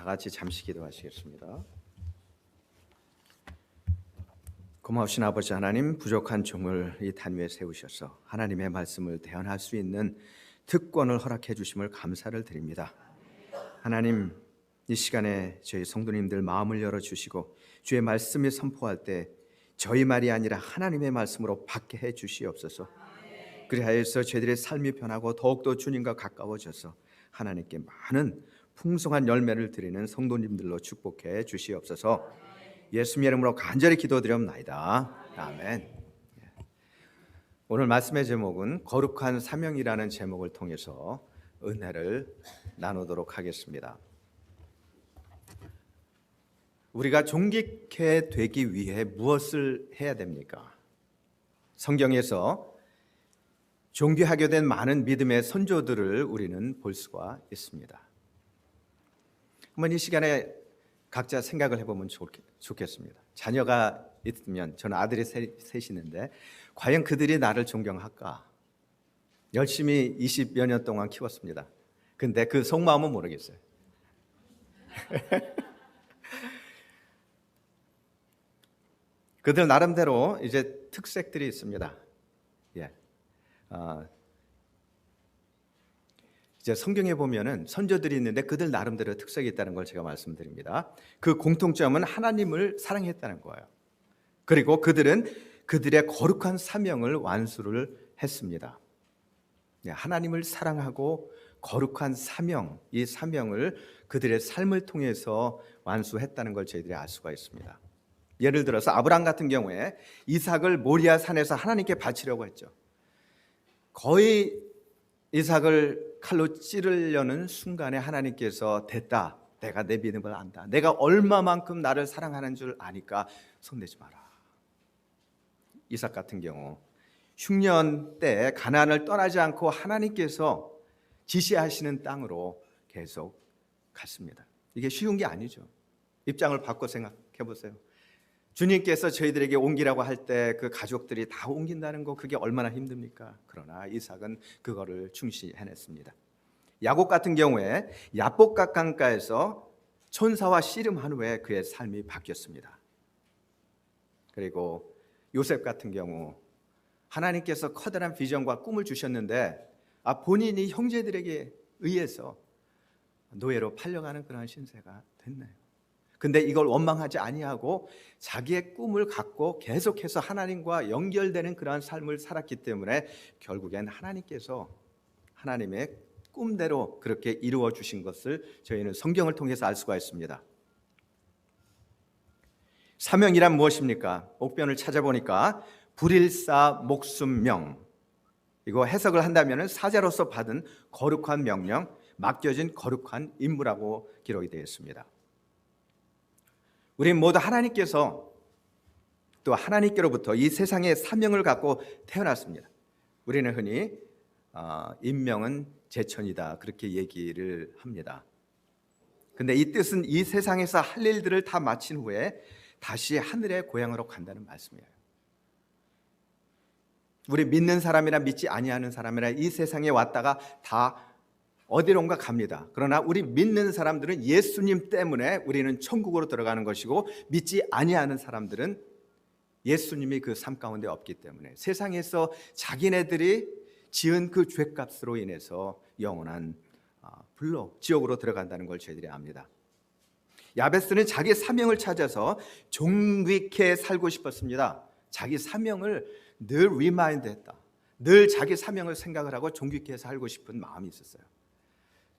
같이 잠시 기도하시겠습니다. 고마우신 아버지 하나님, 부족한 종을 이 단위에 세우셔서 하나님의 말씀을 대언할 수 있는 특권을 허락해 주심을 감사를 드립니다. 하나님, 이 시간에 저희 성도님들 마음을 열어주시고 주의 말씀을 선포할 때 저희 말이 아니라 하나님의 말씀으로 받게 해 주시옵소서. 그리하여서 저희들의 삶이 변하고 더욱더 주님과 가까워져서 하나님께 많은 풍성한 열매를 드리는 성도님들로 축복해 주시옵소서. 예수님 이름으로 간절히 기도드리옵나이다. 아멘. 오늘 말씀의 제목은 거룩한 사명이라는 제목을 통해서 은혜를 나누도록 하겠습니다. 우리가 존귀케 되기 위해 무엇을 해야 됩니까? 성경에서 존귀하게 된 많은 믿음의 선조들을 우리는 볼 수가 있습니다. 한번 이 시간에 각자 생각을 해보면 좋겠습니다. 자녀가 있으면, 저는 아들이 셋이는데 과연 그들이 나를 존경할까? 열심히 20여 년 동안 키웠습니다. 근데 그 속마음은 모르겠어요. 그들 나름대로 이제 특색들이 있습니다. 이제 성경에 보면은 선조들이 있는데 그들 나름대로 특색이 있다는 걸 제가 말씀드립니다. 그 공통점은 하나님을 사랑했다는 거예요. 그리고 그들은 그들의 거룩한 사명을 완수를 했습니다. 하나님을 사랑하고 거룩한 사명, 이 사명을 그들의 삶을 통해서 완수했다는 걸 저희들이 알 수가 있습니다. 예를 들어서 아브라함 같은 경우에 이삭을 모리아 산에서 하나님께 바치려고 했죠. 거의 이삭을 칼로 찌르려는 순간에 하나님께서 됐다, 내가 내 믿음을 안다, 내가 얼마만큼 나를 사랑하는 줄 아니까 손대지 마라. 이삭 같은 경우 흉년 때 가나안을 떠나지 않고 하나님께서 지시하시는 땅으로 계속 갔습니다. 이게 쉬운 게 아니죠. 입장을 바꿔 생각해 보세요. 주님께서 저희들에게 옮기라고 할 때 그 가족들이 다 옮긴다는 거, 그게 얼마나 힘듭니까? 그러나 이삭은 그거를 충실히 해냈습니다. 야곱 같은 경우에 야복각 강가에서 천사와 씨름한 후에 그의 삶이 바뀌었습니다. 그리고 요셉 같은 경우 하나님께서 커다란 비전과 꿈을 주셨는데 본인이 형제들에게 의해서 노예로 팔려가는 그런 신세가 됐네요. 근데 이걸 원망하지 아니하고 자기의 꿈을 갖고 계속해서 하나님과 연결되는 그러한 삶을 살았기 때문에 결국엔 하나님께서 하나님의 꿈대로 그렇게 이루어 주신 것을 저희는 성경을 통해서 알 수가 있습니다. 사명이란 무엇입니까? 옥변을 찾아보니까 불일사 목숨명, 이거 해석을 한다면 사자로서 받은 거룩한 명령, 맡겨진 거룩한 임무라고 기록이 되어 있습니다. 우리 모두 하나님께서 또 하나님께로부터 이 세상에 사명을 갖고 태어났습니다. 우리는 흔히 인명은 제천이다, 그렇게 얘기를 합니다. 근데 이 뜻은 이 세상에서 할 일들을 다 마친 후에 다시 하늘의 고향으로 간다는 말씀이에요. 우리 믿는 사람이나 믿지 아니하는 사람이나 이 세상에 왔다가 다 어디론가 갑니다. 그러나 우리 믿는 사람들은 예수님 때문에 우리는 천국으로 들어가는 것이고, 믿지 아니하는 사람들은 예수님이 그 삶 가운데 없기 때문에 세상에서 자기네들이 지은 그 죄값으로 인해서 영원한 불로, 지옥으로 들어간다는 걸 저희들이 압니다. 야베스는 자기 사명을 찾아서 존귀케 살고 싶었습니다. 자기 사명을 늘 리마인드했다. 늘 자기 사명을 생각을 하고 존귀케 살고 싶은 마음이 있었어요.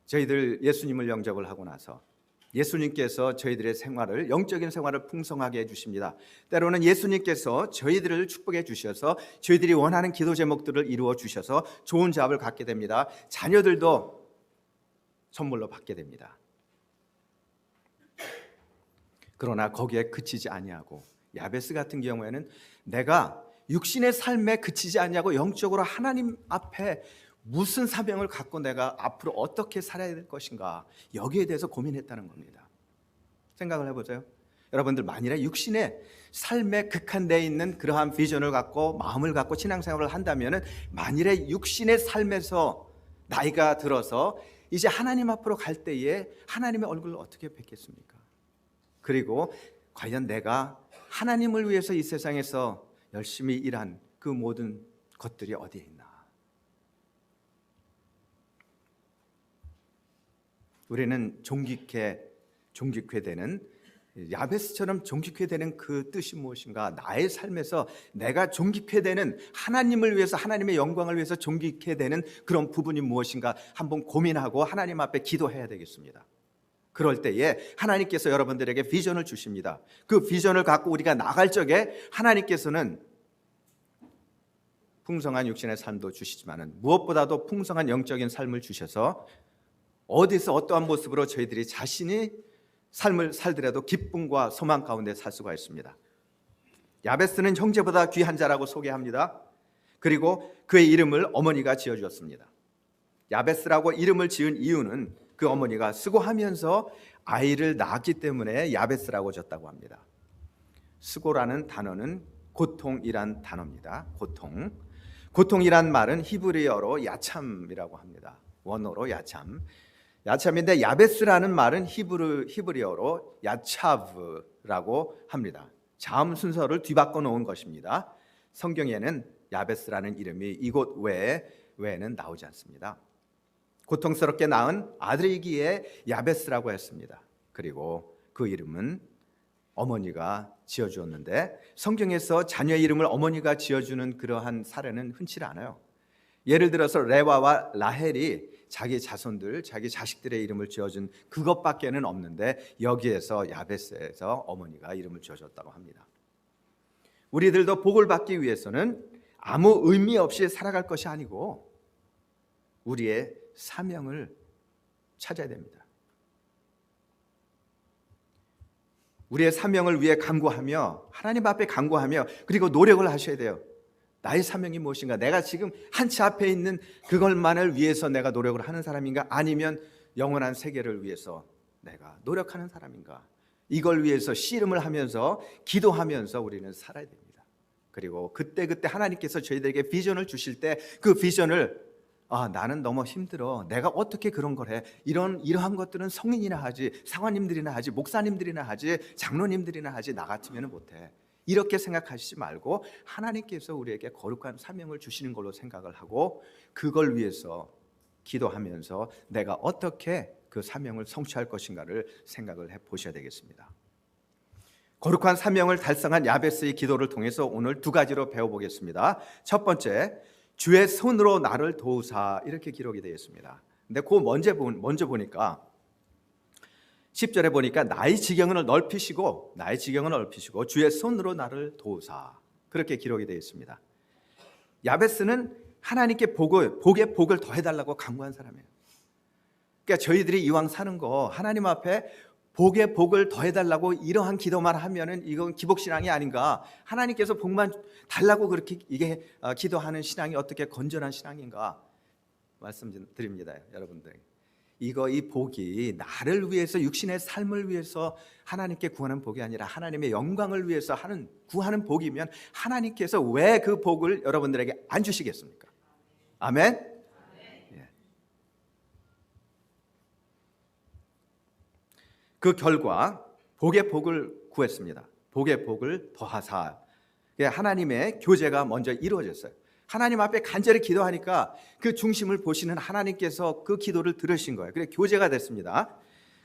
저희들 예수님을 영접을 하고 나서 예수님께서 저희들의 생활을, 영적인 생활을 풍성하게 해주십니다. 때로는 예수님께서 저희들을 축복해 주셔서 저희들이 원하는 기도 제목들을 이루어 주셔서 좋은 잡을 갖게 됩니다. 자녀들도 선물로 받게 됩니다. 그러나 거기에 그치지 아니하고, 야베스 같은 경우에는 내가 육신의 삶에 그치지 아니하고 영적으로 하나님 앞에 무슨 사명을 갖고 내가 앞으로 어떻게 살아야 될 것인가, 여기에 대해서 고민했다는 겁니다. 생각을 해보세요. 여러분들 만일에 육신의 삶에 극한되어 있는 그러한 비전을 갖고 마음을 갖고 신앙생활을 한다면, 만일에 육신의 삶에서 나이가 들어서 이제 하나님 앞으로 갈 때에 하나님의 얼굴을 어떻게 뵙겠습니까? 그리고 과연 내가 하나님을 위해서 이 세상에서 열심히 일한 그 모든 것들이 어디에 있나? 우리는 종기케 되는, 야베스처럼 종기케 되는 그 뜻이 무엇인가? 나의 삶에서 내가 종기케 되는, 하나님을 위해서, 하나님의 영광을 위해서 종기케 되는 그런 부분이 무엇인가 한번 고민하고 하나님 앞에 기도해야 되겠습니다. 그럴 때에 하나님께서 여러분들에게 비전을 주십니다. 그 비전을 갖고 우리가 나갈 적에 하나님께서는 풍성한 육신의 삶도 주시지만 무엇보다도 풍성한 영적인 삶을 주셔서 어디서 어떠한 모습으로 저희들이 자신이 삶을 살더라도 기쁨과 소망 가운데 살 수가 있습니다. 야베스는 형제보다 귀한 자라고 소개합니다. 그리고 그의 이름을 어머니가 지어주었습니다. 야베스라고 이름을 지은 이유는 그 어머니가 수고하면서 아이를 낳았기 때문에 야베스라고 졌다고 합니다. 수고라는 단어는 고통이란 단어입니다. 고통이란 말은 히브리어로 야참이라고 합니다. 원어로 야참. 야참인데 야베스라는 말은 히브리어로 야차브라고 합니다. 자음 순서를 뒤바꿔 놓은 것입니다. 성경에는 야베스라는 이름이 이곳 외에는 나오지 않습니다. 고통스럽게 낳은 아들이기에 야베스라고 했습니다. 그리고 그 이름은 어머니가 지어주었는데 성경에서 자녀의 이름을 어머니가 지어주는 그러한 사례는 흔치 않아요. 예를 들어서 레와와 라헬이 자기 자손들, 자기 자식들의 이름을 지어준 그것밖에는 없는데 여기에서 야베스에서 어머니가 이름을 지어줬다고 합니다. 우리들도 복을 받기 위해서는 아무 의미 없이 살아갈 것이 아니고 우리의 사명을 찾아야 됩니다. 우리의 사명을 위해 간구하며 하나님 앞에 간구하며 그리고 노력을 하셔야 돼요. 나의 사명이 무엇인가? 내가 지금 한치 앞에 있는 그것만을 위해서 내가 노력을 하는 사람인가? 아니면 영원한 세계를 위해서 내가 노력하는 사람인가? 이걸 위해서 씨름을 하면서 기도하면서 우리는 살아야 됩니다. 그리고 그때 하나님께서 저희들에게 비전을 주실 때 그 비전을 나는 너무 힘들어. 내가 어떻게 그런 걸 해? 이러한 것들은 성인이나 하지, 사관님들이나 하지, 목사님들이나 하지, 장로님들이나 하지, 나 같으면 못해. 이렇게 생각하시지 말고 하나님께서 우리에게 거룩한 사명을 주시는 걸로 생각을 하고 그걸 위해서 기도하면서 내가 어떻게 그 사명을 성취할 것인가를 생각을 해보셔야 되겠습니다. 거룩한 사명을 달성한 야베스의 기도를 통해서 오늘 두 가지로 배워보겠습니다. 첫 번째, 주의 손으로 나를 도우사, 이렇게 기록이 되어 있습니다. 근데 그 먼저 보니까 10절에 보니까 나의 지경을 넓히시고 주의 손으로 나를 도우사, 그렇게 기록이 되어 있습니다. 야베스는 하나님께 복의 복을 더해달라고 간구한 사람이에요. 그러니까 저희들이 이왕 사는 거 하나님 앞에 복의 복을 더해달라고 이러한 기도만 하면은 이건 기복신앙이 아닌가? 하나님께서 복만 달라고 그렇게 이게 기도하는 신앙이 어떻게 건전한 신앙인가? 말씀드립니다, 여러분들. 이 복이 나를 위해서, 육신의 삶을 위해서 하나님께 구하는 복이 아니라 하나님의 영광을 위해서 구하는 복이면 하나님께서 왜 그 복을 여러분들에게 안 주시겠습니까? 아멘? 예. 그 결과 복의 복을 구했습니다. 복의 복을 더하사. 하나님의 교제가 먼저 이루어졌어요. 하나님 앞에 간절히 기도하니까 그 중심을 보시는 하나님께서 그 기도를 들으신 거예요. 그래서 교제가 됐습니다.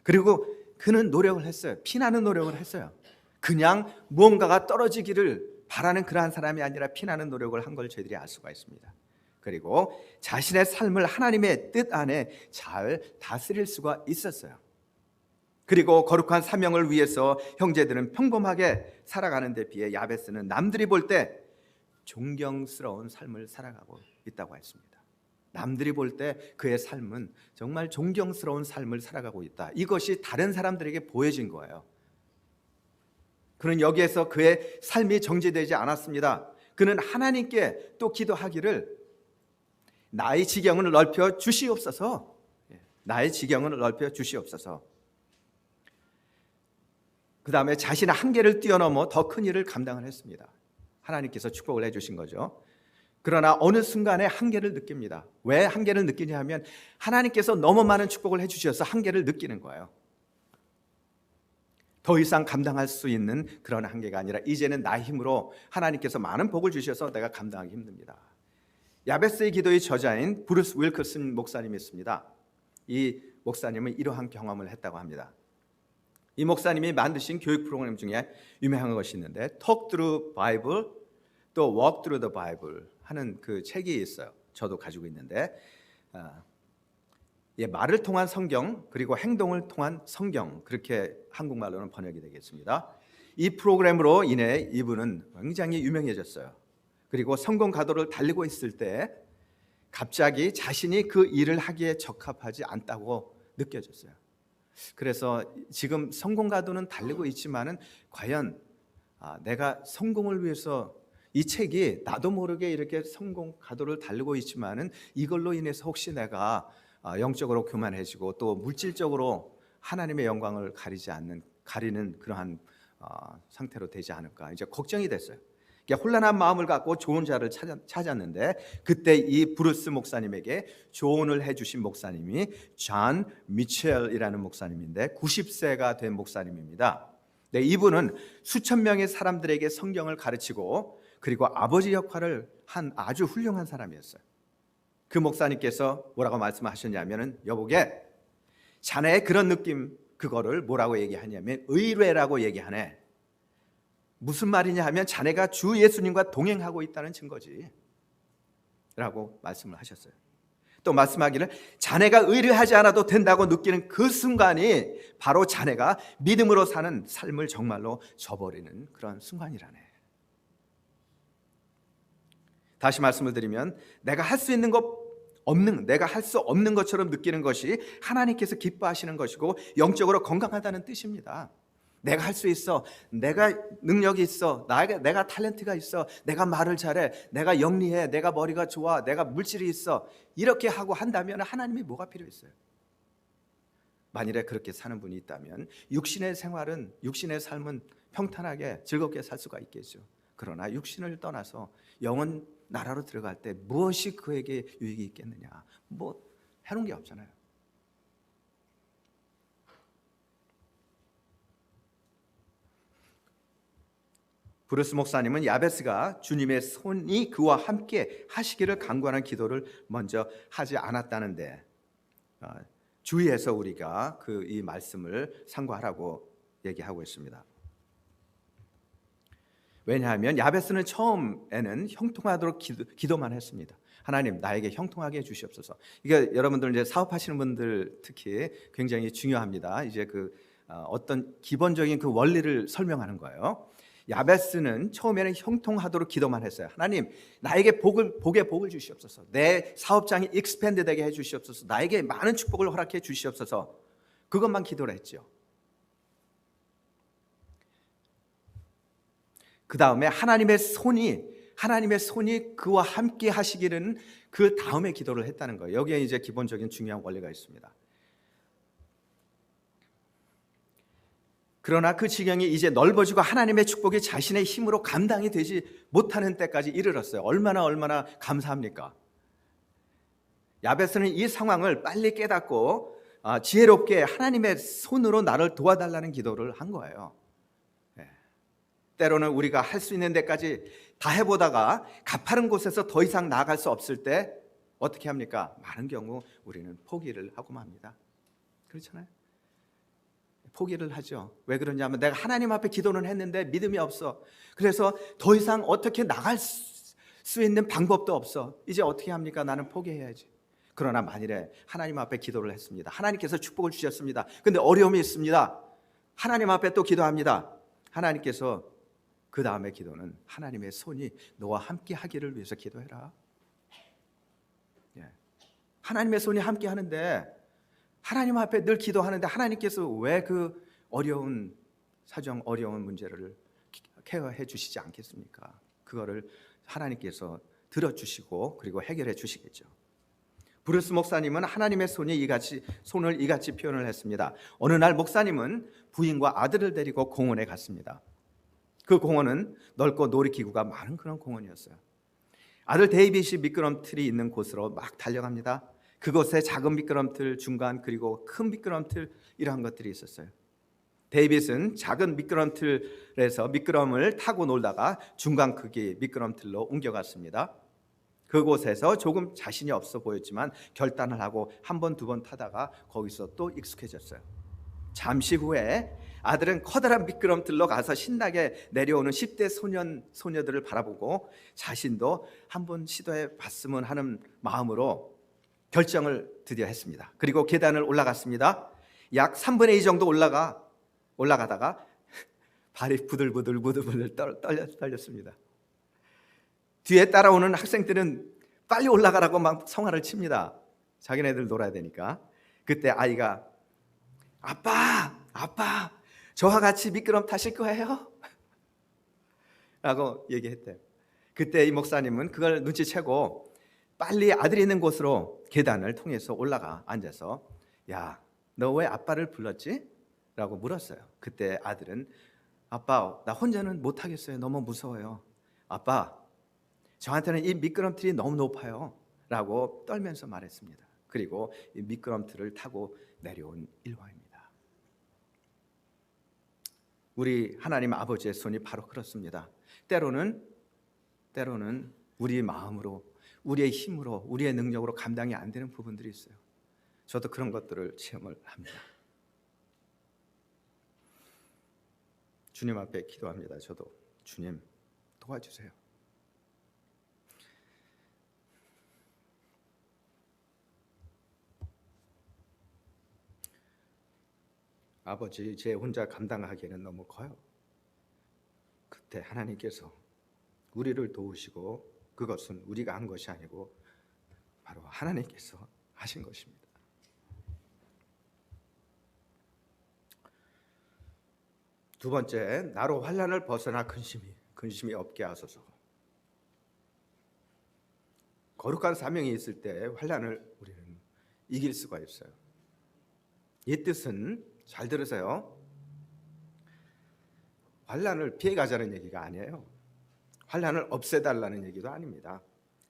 그리고 그는 노력을 했어요. 피나는 노력을 했어요. 그냥 무언가가 떨어지기를 바라는 그러한 사람이 아니라 피나는 노력을 한 걸 저희들이 알 수가 있습니다. 그리고 자신의 삶을 하나님의 뜻 안에 잘 다스릴 수가 있었어요. 그리고 거룩한 사명을 위해서 형제들은 평범하게 살아가는 데 비해 야베스는 남들이 볼 때 존경스러운 삶을 살아가고 있다고 했습니다. 남들이 볼 때 그의 삶은 정말 존경스러운 삶을 살아가고 있다. 이것이 다른 사람들에게 보여진 거예요. 그는 여기에서 그의 삶이 정지되지 않았습니다. 그는 하나님께 또 기도하기를 나의 지경을 넓혀 주시옵소서. 나의 지경을 넓혀 주시옵소서. 그 다음에 자신의 한계를 뛰어넘어 더 큰 일을 감당을 했습니다. 하나님께서 축복을 해주신 거죠. 그러나 어느 순간에 한계를 느낍니다. 왜 한계를 느끼냐 하면 하나님께서 너무 많은 축복을 해주셔서 한계를 느끼는 거예요. 더 이상 감당할 수 있는 그런 한계가 아니라 이제는 나의 힘으로 하나님께서 많은 복을 주셔서 내가 감당하기 힘듭니다. 야베스의 기도의 저자인 브루스 윌커슨 목사님이 있습니다. 이 목사님은 이러한 경험을 했다고 합니다. 이 목사님이 만드신 교육 프로그램 중에 유명한 것이 있는데 Talk Through Bible 또 Walk Through the Bible 하는 그 책이 있어요. 저도 가지고 있는데 말을 통한 성경 그리고 행동을 통한 성경, 그렇게 한국말로는 번역이 되겠습니다. 이 프로그램으로 인해 이분은 굉장히 유명해졌어요. 그리고 성공 가도를 달리고 있을 때 갑자기 자신이 그 일을 하기에 적합하지 않다고 느껴졌어요. 그래서 지금 성공 가도는 달리고 있지만은 과연 내가 성공을 위해서, 이 책이 나도 모르게 이렇게 성공 가도를 달리고 있지만은 이걸로 인해서 혹시 내가 영적으로 교만해지고 또 물질적으로 하나님의 영광을 가리는 그러한 상태로 되지 않을까, 이제 걱정이 됐어요. 혼란한 마음을 갖고 좋은 자를 찾았는데 그때 이 브루스 목사님에게 조언을 해주신 목사님이 존 미첼이라는 목사님인데 90세가 된 목사님입니다. 네, 이분은 수천 명의 사람들에게 성경을 가르치고 그리고 아버지 역할을 한 아주 훌륭한 사람이었어요. 그 목사님께서 뭐라고 말씀하셨냐면은, 여보게, 자네의 그런 느낌, 그거를 뭐라고 얘기하냐면 의뢰라고 얘기하네. 무슨 말이냐 하면 자네가 주 예수님과 동행하고 있다는 증거지 라고 말씀을 하셨어요. 또 말씀하기를 자네가 의뢰하지 않아도 된다고 느끼는 그 순간이 바로 자네가 믿음으로 사는 삶을 정말로 저버리는 그런 순간이라네. 다시 말씀을 드리면 내가 할 수 있는 것 내가 할 수 없는 것처럼 느끼는 것이 하나님께서 기뻐하시는 것이고 영적으로 건강하다는 뜻입니다. 내가 할 수 있어, 내가 능력이 있어, 내가 탤런트가 있어, 내가 말을 잘해, 내가 영리해, 내가 머리가 좋아, 내가 물질이 있어, 이렇게 하고 한다면 하나님이 뭐가 필요했어요? 만일에 그렇게 사는 분이 있다면 육신의 삶은 평탄하게 즐겁게 살 수가 있겠죠. 그러나 육신을 떠나서 영원 나라로 들어갈 때 무엇이 그에게 유익이 있겠느냐? 뭐 해놓은 게 없잖아요. 브루스 목사님은 야베스가 주님의 손이 그와 함께 하시기를 간구하는 기도를 먼저 하지 않았다는데 주의해서 우리가 이 말씀을 상고하라고 얘기하고 있습니다. 왜냐하면 야베스는 처음에는 형통하도록 기도만 했습니다. 하나님, 나에게 형통하게 해주시옵소서. 이게 여러분들 이제 사업하시는 분들 특히 굉장히 중요합니다. 이제 어떤 기본적인 그 원리를 설명하는 거예요. 야베스는 처음에는 형통하도록 기도만 했어요. 하나님, 나에게 복의 복을 주시옵소서. 내 사업장이 익스펜드 되게 해 주시옵소서. 나에게 많은 축복을 허락해 주시옵소서. 그것만 기도를 했죠. 그 다음에 하나님의 손이 그와 함께 하시기는 그 다음에 기도를 했다는 거예요. 여기에 이제 기본적인 중요한 원리가 있습니다. 그러나 그 지경이 이제 넓어지고 하나님의 축복이 자신의 힘으로 감당이 되지 못하는 때까지 이르렀어요. 얼마나 감사합니까? 야베스는 이 상황을 빨리 깨닫고 지혜롭게 하나님의 손으로 나를 도와달라는 기도를 한 거예요. 때로는 우리가 할 수 있는 데까지 다 해보다가 가파른 곳에서 더 이상 나아갈 수 없을 때 어떻게 합니까? 많은 경우 우리는 포기를 하고 맙니다. 그렇잖아요? 포기를 하죠. 왜 그러냐면 내가 하나님 앞에 기도는 했는데 믿음이 없어. 그래서 더 이상 어떻게 나갈 수 있는 방법도 없어. 이제 어떻게 합니까? 나는 포기해야지. 그러나 만일에 하나님 앞에 기도를 했습니다. 하나님께서 축복을 주셨습니다. 근데 어려움이 있습니다. 하나님 앞에 또 기도합니다. 하나님께서 그 다음에 기도는 하나님의 손이 너와 함께 하기를 위해서 기도해라. 하나님의 손이 함께 하는데, 하나님 앞에 늘 기도하는데 하나님께서 왜 그 어려운 문제를 케어해 주시지 않겠습니까? 그거를 하나님께서 들어주시고 그리고 해결해 주시겠죠. 브루스 목사님은 하나님의 손을 이같이 표현을 했습니다. 어느 날 목사님은 부인과 아들을 데리고 공원에 갔습니다. 그 공원은 넓고 놀이기구가 많은 그런 공원이었어요. 아들 데이빗이 미끄럼틀이 있는 곳으로 막 달려갑니다. 그곳에 작은 미끄럼틀, 중간, 그리고 큰 미끄럼틀, 이러한 것들이 있었어요. 데이빗은 작은 미끄럼틀에서 미끄럼을 타고 놀다가 중간 크기 미끄럼틀로 옮겨갔습니다. 그곳에서 조금 자신이 없어 보였지만 결단을 하고 한 번, 두 번 타다가 거기서 또 익숙해졌어요. 잠시 후에 아들은 커다란 미끄럼틀로 가서 신나게 내려오는 10대 소녀들을 바라보고 자신도 한번 시도해 봤으면 하는 마음으로 결정을 드디어 했습니다. 그리고 계단을 올라갔습니다. 약 3분의 2 정도 올라가다가 발이 부들부들 떨렸습니다. 뒤에 따라오는 학생들은 빨리 올라가라고 막 성화를 칩니다. 자기네들 놀아야 되니까. 그때 아이가 아빠 저와 같이 미끄럼 타실 거예요? 라고 얘기했대요. 그때 이 목사님은 그걸 눈치채고 빨리 아들이 있는 곳으로 계단을 통해서 올라가 앉아서 야, 너 왜 아빠를 불렀지? 라고 물었어요. 그때 아들은 아빠, 나 혼자는 못하겠어요. 너무 무서워요. 아빠, 저한테는 이 미끄럼틀이 너무 높아요. 라고 떨면서 말했습니다. 그리고 이 미끄럼틀을 타고 내려온 일화입니다. 우리 하나님 아버지의 손이 바로 그렇습니다. 때로는 우리의 마음으로, 우리의 힘으로, 우리의 능력으로 감당이 안 되는 부분들이 있어요. 저도 그런 것들을 체험을 합니다. 주님 앞에 기도합니다. 저도 주님 도와주세요. 아버지, 제 혼자 감당하기에는 너무 커요. 그때 하나님께서 우리를 도우시고 그것은 우리가 한 것이 아니고 바로 하나님께서 하신 것입니다. 두 번째, 나로 환난을 벗어나 근심이 없게 하소서. 거룩한 사명이 있을 때 환난을 우리는 이길 수가 있어요. 이 뜻은 잘 들으세요. 환난을 피해가자는 얘기가 아니에요. 환난을 없애달라는 얘기도 아닙니다.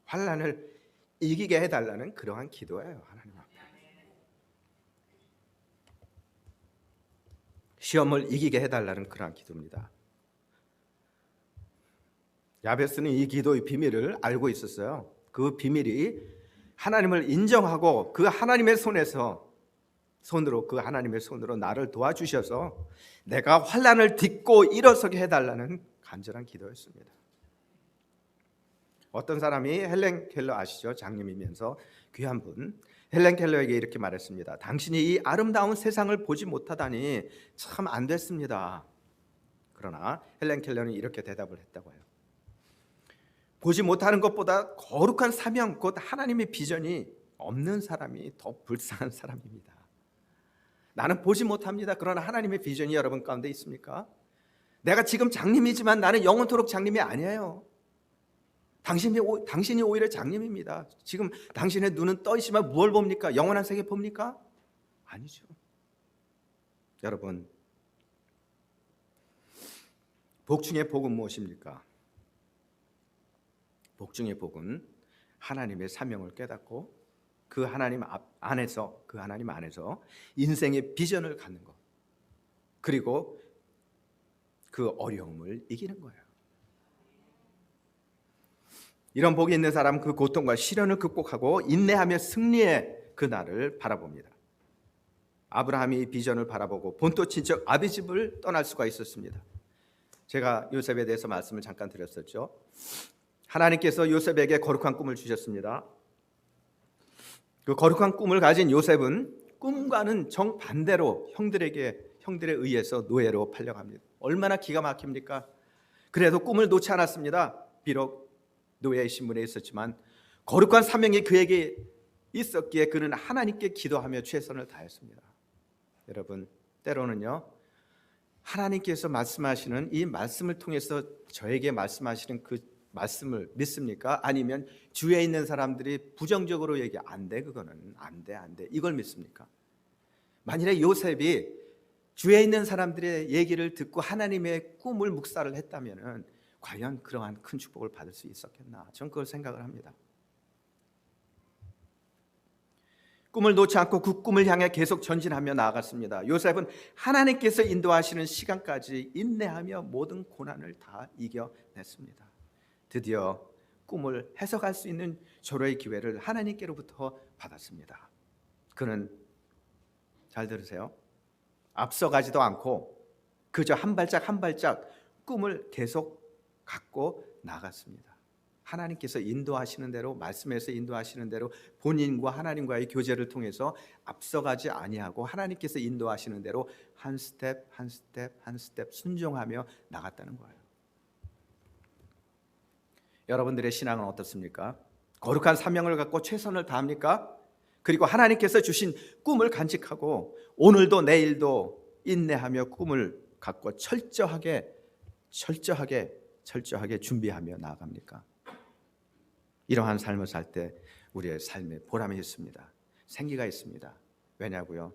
환난을 이기게 해달라는 그러한 기도예요. 하나님 앞에. 시험을 이기게 해달라는 그러한 기도입니다. 야베스는 이 기도의 비밀을 알고 있었어요. 그 비밀이 하나님을 인정하고 그 하나님의 손으로 나를 도와주셔서 내가 환난을 딛고 일어서게 해달라는 간절한 기도였습니다. 어떤 사람이 헬렌 켈러 아시죠? 장님이면서 귀한 분, 헬렌 켈러에게 이렇게 말했습니다. 당신이 이 아름다운 세상을 보지 못하다니 참 안 됐습니다. 그러나 헬렌 켈러는 이렇게 대답을 했다고 해요. 보지 못하는 것보다 거룩한 사명, 곧 하나님의 비전이 없는 사람이 더 불쌍한 사람입니다. 나는 보지 못합니다. 그러나 하나님의 비전이 여러분 가운데 있습니까? 내가 지금 장님이지만 나는 영원토록 장님이 아니에요. 당신이 오히려 장님입니다. 지금 당신의 눈은 떠 있지만 무엇을 봅니까? 영원한 세계 봅니까? 아니죠. 여러분, 복중의 복은 무엇입니까? 복중의 복은 하나님의 사명을 깨닫고 그 하나님 안에서 인생의 비전을 갖는 것, 그리고 그 어려움을 이기는 거예요. 이런 복이 있는 사람은 그 고통과 시련을 극복하고 인내하며 승리의 그날을 바라봅니다. 아브라함이 이 비전을 바라보고 본토 친척 아비집을 떠날 수가 있었습니다. 제가 요셉에 대해서 말씀을 잠깐 드렸었죠. 하나님께서 요셉에게 거룩한 꿈을 주셨습니다. 그 거룩한 꿈을 가진 요셉은 꿈과는 정반대로 형들에 의해서 노예로 팔려갑니다. 얼마나 기가 막힙니까? 그래도 꿈을 놓지 않았습니다. 비록 노예의 신분에 있었지만 거룩한 사명이 그에게 있었기에 그는 하나님께 기도하며 최선을 다했습니다. 여러분, 때로는요, 하나님께서 말씀하시는 이 말씀을 통해서 저에게 말씀하시는 그 말씀을 믿습니까? 아니면 주위에 있는 사람들이 부정적으로 얘기 안 돼, 그거는 안 돼 이걸 믿습니까? 만일에 요셉이 주위에 있는 사람들의 얘기를 듣고 하나님의 꿈을 묵살을 했다면 과연 그러한 큰 축복을 받을 수 있었겠나? 저는 그걸 생각을 합니다. 꿈을 놓지 않고 그 꿈을 향해 계속 전진하며 나아갔습니다. 요셉은 하나님께서 인도하시는 시간까지 인내하며 모든 고난을 다 이겨냈습니다. 드디어 꿈을 해석할 수 있는 절호의 기회를 하나님께로부터 받았습니다. 그는, 잘 들으세요, 앞서가지도 않고 그저 한 발짝 한 발짝 꿈을 계속 갖고 나갔습니다. 하나님께서 인도하시는 대로, 말씀에서 인도하시는 대로 본인과 하나님과의 교제를 통해서 앞서가지 아니하고 하나님께서 인도하시는 대로 한 스텝 한 스텝 한 스텝 순종하며 나갔다는 거예요. 여러분들의 신앙은 어떻습니까? 거룩한 사명을 갖고 최선을 다합니까? 그리고 하나님께서 주신 꿈을 간직하고 오늘도 내일도 인내하며 꿈을 갖고 철저하게 준비하며 나아갑니까? 이러한 삶을 살 때 우리의 삶에 보람이 있습니다. 생기가 있습니다. 왜냐고요?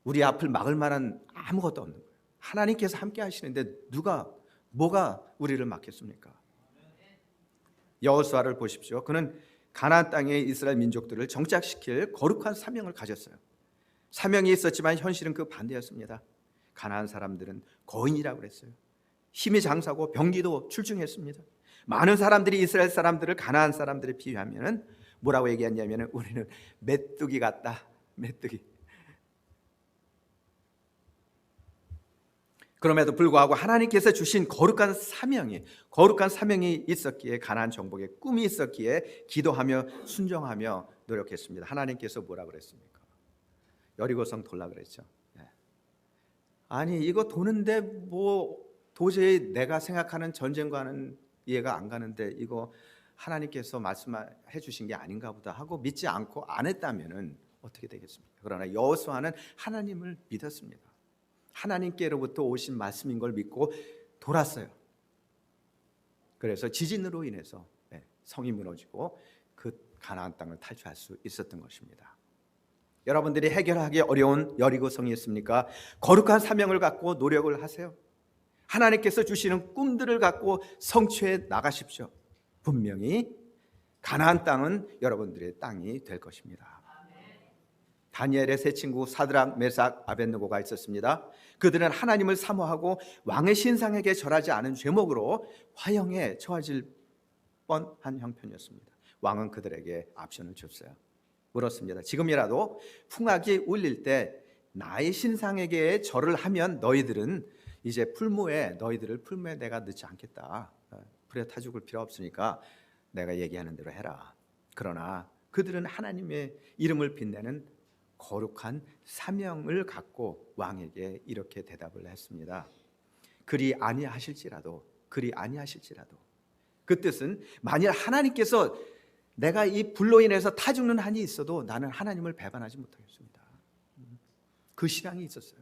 우리 앞을 막을 만한 아무것도 없는 거예요. 하나님께서 함께 하시는데 뭐가 우리를 막겠습니까? 여호수아를 보십시오. 그는 가나안 땅의 이스라엘 민족들을 정착시킬 거룩한 사명을 가졌어요. 사명이 있었지만 현실은 그 반대였습니다. 가나안 사람들은 거인이라고 그랬어요. 힘이 장사고 병기도 출중했습니다. 많은 사람들이 이스라엘 사람들을 가나안 사람들에 비유하면 뭐라고 얘기했냐면 우리는 메뚜기 같다. 메뚜기. 그럼에도 불구하고 하나님께서 주신 거룩한 사명이 있었기에, 가나안 정복의 꿈이 있었기에 기도하며 순종하며 노력했습니다. 하나님께서 뭐라 그랬습니까? 여리고성 돌라 그랬죠. 아니 이거 도는데 뭐 도저히 내가 생각하는 전쟁과는 이해가 안 가는데 이거 하나님께서 말씀해 주신 게 아닌가 보다 하고 믿지 않고 안 했다면은 어떻게 되겠습니까? 그러나 여호수아는 하나님을 믿었습니다. 하나님께로부터 오신 말씀인 걸 믿고 돌았어요. 그래서 지진으로 인해서 성이 무너지고 그 가나안 땅을 탈출할 수 있었던 것입니다. 여러분들이 해결하기 어려운 여리고성이 있습니까? 거룩한 사명을 갖고 노력을 하세요. 하나님께서 주시는 꿈들을 갖고 성취해 나가십시오. 분명히 가나안 땅은 여러분들의 땅이 될 것입니다. 다니엘의 세 친구 사드락, 메삭, 아벳느고가 있었습니다. 그들은 하나님을 사모하고 왕의 신상에게 절하지 않은 죄목으로 화형에 처해질 뻔한 형편이었습니다. 왕은 그들에게 옵션을 줬어요. 물었습니다. 지금이라도 풍악이 울릴 때 나의 신상에게 절을 하면 너희들을 풀무에 내가 넣지 않겠다. 불에 타 죽을 필요 없으니까 내가 얘기하는 대로 해라. 그러나 그들은 하나님의 이름을 빛내는 거룩한 사명을 갖고 왕에게 이렇게 대답을 했습니다. 그리 아니하실지라도 그 뜻은 만일 하나님께서 내가 이 불로 인해서 타 죽는 한이 있어도 나는 하나님을 배반하지 못하겠습니다. 그 신앙이 있었어요.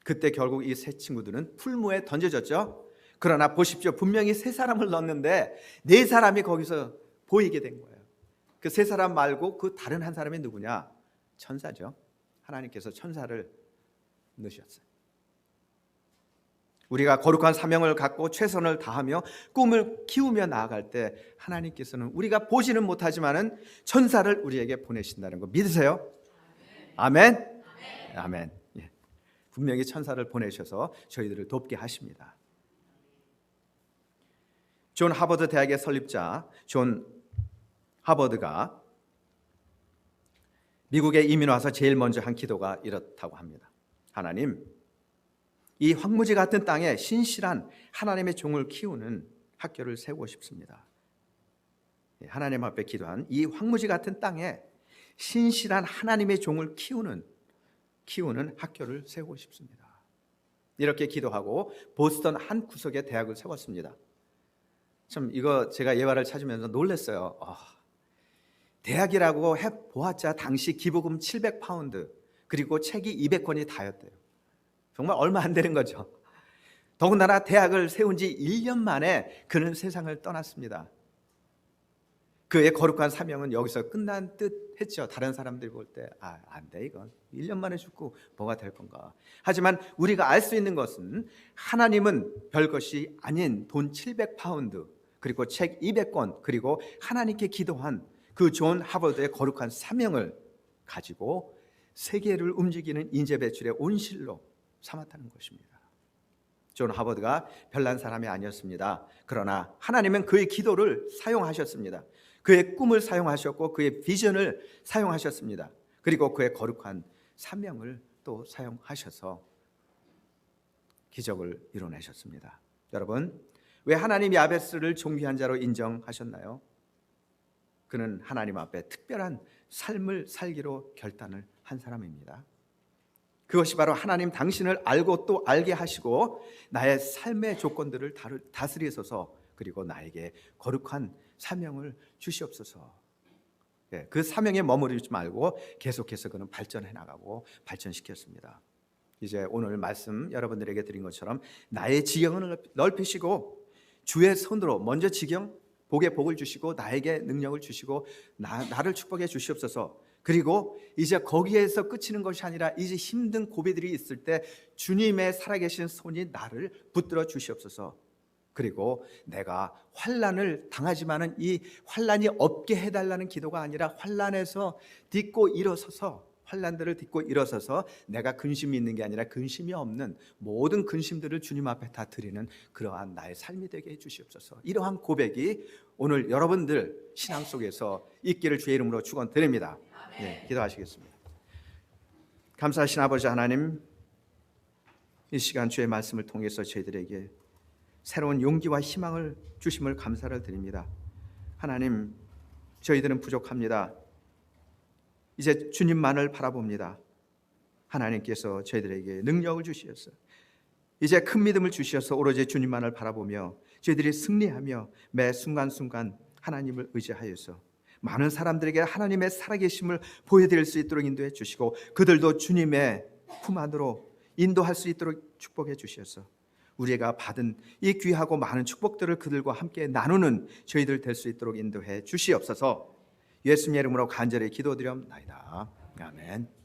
그때 결국 이 세 친구들은 풀무에 던져졌죠. 그러나 보십시오. 분명히 세 사람을 넣었는데 네 사람이 거기서 보이게 된 거예요. 그 세 사람 말고 그 다른 한 사람이 누구냐? 천사죠. 하나님께서 천사를 넣으셨어요. 우리가 거룩한 사명을 갖고 최선을 다하며 꿈을 키우며 나아갈 때 하나님께서는 우리가 보지는 못하지만은 천사를 우리에게 보내신다는 거 믿으세요? 아멘. 아멘. 예. 분명히 천사를 보내셔서 저희들을 돕게 하십니다. 존 하버드 대학의 설립자 존 하버드가 미국에 이민 와서 제일 먼저 한 기도가 이렇다고 합니다. 하나님, 이 황무지 같은 땅에 신실한 하나님의 종을 키우는 학교를 세우고 싶습니다. 하나님 앞에 기도한 이 황무지 같은 땅에 신실한 하나님의 종을 키우는 학교를 세우고 싶습니다. 이렇게 기도하고 보스턴 한 구석에 대학을 세웠습니다. 참 이거 제가 예화를 찾으면서 놀랐어요. 대학이라고 해보았자 당시 기부금 700파운드 그리고 책이 200권이 다였대요. 정말 얼마 안 되는 거죠. 더군다나 대학을 세운 지 1년 만에 그는 세상을 떠났습니다. 그의 거룩한 사명은 여기서 끝난 듯 했죠. 다른 사람들이 볼 때 안 돼, 이건 1년 만에 죽고 뭐가 될 건가. 하지만 우리가 알 수 있는 것은 하나님은 별것이 아닌 돈 700파운드 그리고 책 200권 그리고 하나님께 기도한 그 존 하버드의 거룩한 사명을 가지고 세계를 움직이는 인재 배출의 온실로 삼았다는 것입니다. 존 하버드가 별난 사람이 아니었습니다. 그러나 하나님은 그의 기도를 사용하셨습니다. 그의 꿈을 사용하셨고 그의 비전을 사용하셨습니다. 그리고 그의 거룩한 사명을 또 사용하셔서 기적을 이뤄내셨습니다. 여러분, 왜 하나님이 야베스를 존귀한 자로 인정하셨나요? 그는 하나님 앞에 특별한 삶을 살기로 결단을 한 사람입니다. 그것이 바로 하나님 당신을 알고 또 알게 하시고 나의 삶의 조건들을 다스리소서, 그리고 나에게 거룩한 사명을 주시옵소서. 그 사명에 머무르지 말고 계속해서 그는 발전해 나가고 발전시켰습니다. 이제 오늘 말씀 여러분들에게 드린 것처럼 나의 지경을 넓히시고 주의 손으로 먼저 지경 복에 복을 주시고 나에게 능력을 주시고 나를 축복해 주시옵소서. 그리고 이제 거기에서 끝이는 것이 아니라 이제 힘든 고비들이 있을 때 주님의 살아계신 손이 나를 붙들어 주시옵소서. 그리고 내가 환난을 당하지만은 이 환난이 없게 해달라는 기도가 아니라 환난에서 딛고 일어서서, 환난들을 딛고 일어서서 내가 근심이 있는 게 아니라 근심이 없는 모든 근심들을 주님 앞에 다 드리는 그러한 나의 삶이 되게 해주시옵소서. 이러한 고백이 오늘 여러분들 신앙 속에서 있기를 주의 이름으로 축원드립니다. 네, 기도하시겠습니다. 감사하신 아버지 하나님, 이 시간 주의 말씀을 통해서 저희들에게 새로운 용기와 희망을 주심을 감사를 드립니다. 하나님, 저희들은 부족합니다. 이제 주님만을 바라봅니다. 하나님께서 저희들에게 능력을 주시어서 이제 큰 믿음을 주시어서 오로지 주님만을 바라보며 저희들이 승리하며 매 순간순간 하나님을 의지하여서 많은 사람들에게 하나님의 살아계심을 보여드릴 수 있도록 인도해 주시고 그들도 주님의 품 안으로 인도할 수 있도록 축복해 주셔서 우리가 받은 이 귀하고 많은 축복들을 그들과 함께 나누는 저희들 될 수 있도록 인도해 주시옵소서. 예수님의 이름으로 간절히 기도드리옵나이다. 아멘.